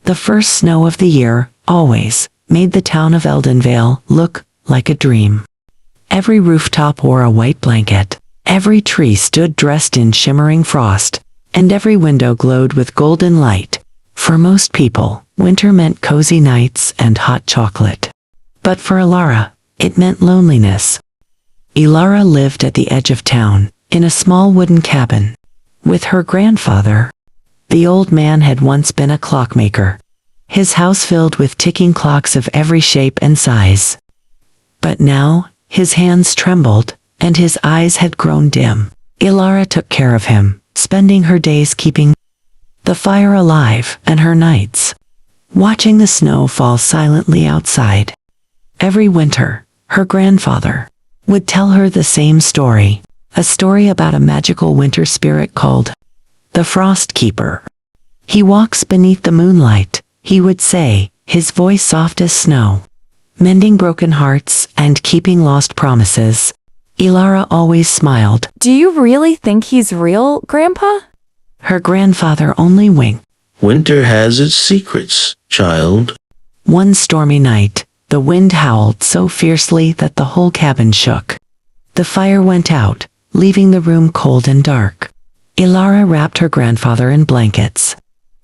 The first snow of the year, always, made the town of Eldenvale look like a dream. Every rooftop wore a white blanket, every tree stood dressed in shimmering frost, and every window glowed with golden light. For most people, winter meant cozy nights and hot chocolate. But for Elara, it meant loneliness. Elara lived at the edge of town, in a small wooden cabin, with her grandfather. The old man had once been a clockmaker, his house filled with ticking clocks of every shape and size. But now, his hands trembled, and his eyes had grown dim. Elara took care of him, spending her days keeping the fire alive and her nights watching the snow fall silently outside. Every winter, her grandfather would tell her the same story, a story about a magical winter spirit called the Frost Keeper. He walks beneath the moonlight, he would say, his voice soft as snow, mending broken hearts and keeping lost promises. Elara always smiled. Do you really think he's real, Grandpa? Her grandfather only winked. Winter has its secrets, child. One stormy night, the wind howled so fiercely that the whole cabin shook. The fire went out, leaving the room cold and dark. Elara wrapped her grandfather in blankets,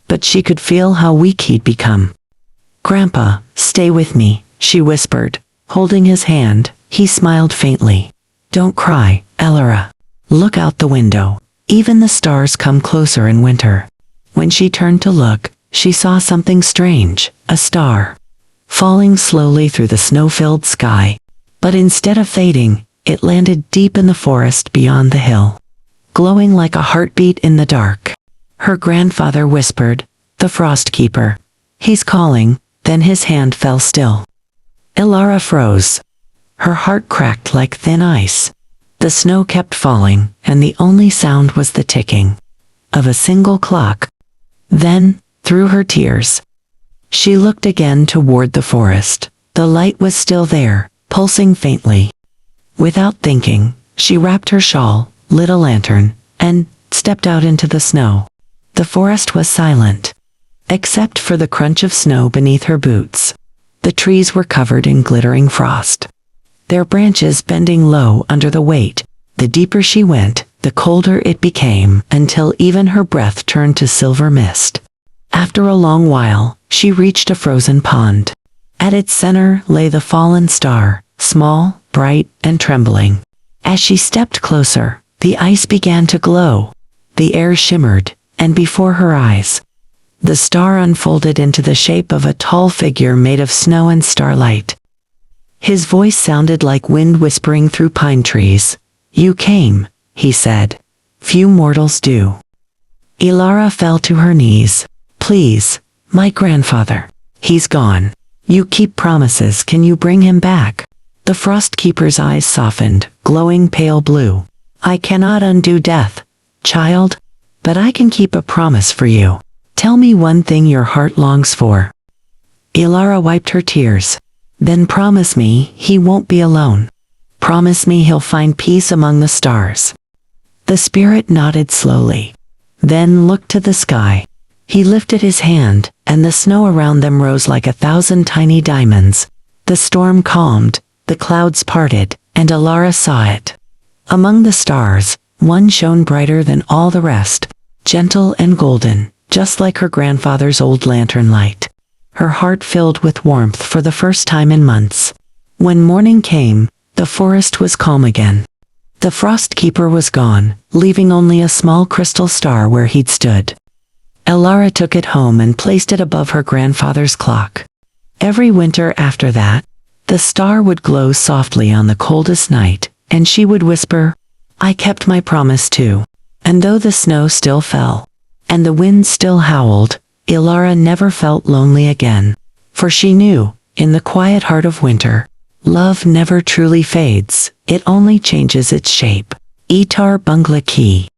but she could feel how weak he'd become. "Grandpa, stay with me," she whispered, holding his hand. He smiled faintly. "Don't cry, Elara. Look out the window. Even the stars come closer in winter." When she turned to look, she saw something strange, a star, falling slowly through the snow-filled sky. But instead of fading, it landed deep in the forest beyond the hill, glowing like a heartbeat in the dark. Her grandfather whispered, "The Frost Keeper. He's calling." Then his hand fell still. Elara froze. Her heart cracked like thin ice. The snow kept falling, and the only sound was the ticking of a single clock. Then, through her tears, she looked again toward the forest. The light was still there, pulsing faintly. Without thinking, she wrapped her shawl, lit a lantern, and stepped out into the snow. The forest was silent, except for the crunch of snow beneath her boots. The trees were covered in glittering frost, their branches bending low under the weight. The deeper she went, the colder it became, until even her breath turned to silver mist. After a long while, she reached a frozen pond. At its center lay the fallen star, small, bright, and trembling. As she stepped closer, the ice began to glow. The air shimmered, and before her eyes, the star unfolded into the shape of a tall figure made of snow and starlight. His voice sounded like wind whispering through pine trees. "You came," he said. "Few mortals do." Elara fell to her knees. "Please, my grandfather. He's gone. You keep promises. Can you bring him back?" The Frost Keeper's eyes softened, glowing pale blue. "I cannot undo death, child, but I can keep a promise for you. Tell me one thing your heart longs for." Elara wiped her tears. "Then promise me he won't be alone. Promise me he'll find peace among the stars." The spirit nodded slowly, then looked to the sky. He lifted his hand, and the snow around them rose like 1,000 tiny diamonds. The storm calmed, the clouds parted, and Elara saw it. Among the stars, one shone brighter than all the rest, gentle and golden, just like her grandfather's old lantern light. Her heart filled with warmth for the first time in months. When morning came, the forest was calm again. The Frost Keeper was gone, leaving only a small crystal star where he'd stood. Elara took it home and placed it above her grandfather's clock. Every winter after that, the star would glow softly on the coldest night, and she would whisper, "I kept my promise too." And though the snow still fell, and the wind still howled, Elara never felt lonely again. For she knew, in the quiet heart of winter, love never truly fades, it only changes its shape. Itar Bungla Ki.